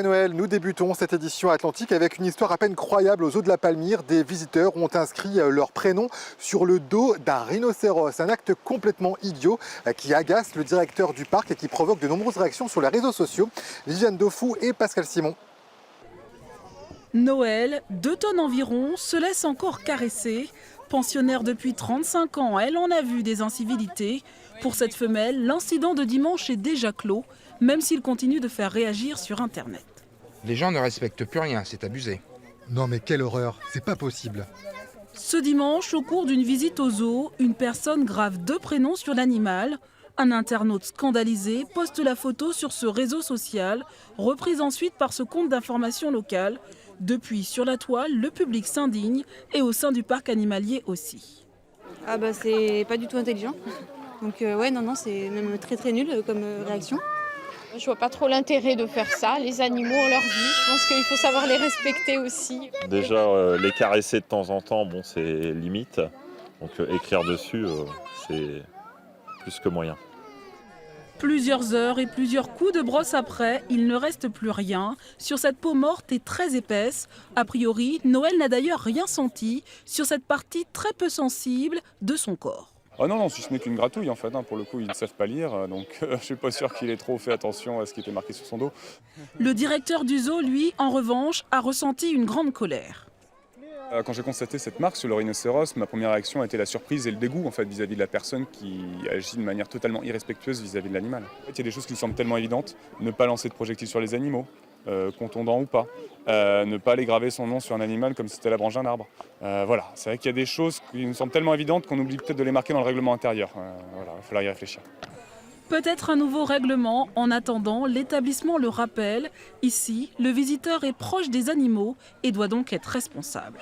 Noël, nous débutons cette édition atlantique avec une histoire à peine croyable aux eaux de la Palmyre. Des visiteurs ont inscrit leur prénom sur le dos d'un rhinocéros. Un acte complètement idiot qui agace le directeur du parc et qui provoque de nombreuses réactions sur les réseaux sociaux. Viviane Dofou et Pascal Simon. Noël, 2 tonnes environ, se laisse encore caresser. Pensionnaire depuis 35 ans, elle en a vu des incivilités. Pour cette femelle, l'incident de dimanche est déjà clos, même s'il continue de faire réagir sur Internet. Les gens ne respectent plus rien, c'est abusé. Non mais quelle horreur, c'est pas possible. Ce dimanche, au cours d'une visite au zoo, une personne grave 2 prénoms sur l'animal. Un internaute scandalisé poste la photo sur ce réseau social, reprise ensuite par ce compte d'information locale. Depuis, sur la toile, le public s'indigne et au sein du parc animalier aussi. Ah bah c'est pas du tout intelligent. Donc ouais, non, c'est même très nul comme réaction. Je vois pas trop l'intérêt de faire ça. Les animaux ont leur vie. Je pense qu'il faut savoir les respecter aussi. Déjà, les caresser de temps en temps, bon, c'est limite. Donc écrire dessus, c'est plus que moyen. Plusieurs heures et plusieurs coups de brosse après, il ne reste plus rien sur cette peau morte et très épaisse. A priori, Noël n'a d'ailleurs rien senti sur cette partie très peu sensible de son corps. Ah non, si ce n'est qu'une gratouille en fait, pour le coup ils ne savent pas lire, donc je suis pas sûr qu'il ait trop fait attention à ce qui était marqué sur son dos. Le directeur du zoo, lui, en revanche, a ressenti une grande colère. Quand j'ai constaté cette marque sur le rhinocéros, ma première réaction a été la surprise et le dégoût en fait, vis-à-vis de la personne qui agit de manière totalement irrespectueuse vis-à-vis de l'animal. En fait, il y a des choses qui me semblent tellement évidentes, ne pas lancer de projectiles sur les animaux, contondant ou pas, ne pas aller graver son nom sur un animal comme si c'était la branche d'un arbre. Voilà, c'est vrai qu'il y a des choses qui nous semblent tellement évidentes qu'on oublie peut-être de les marquer dans le règlement intérieur. Voilà, il va falloir y réfléchir. Peut-être un nouveau règlement. En attendant, l'établissement le rappelle. Ici, le visiteur est proche des animaux et doit donc être responsable.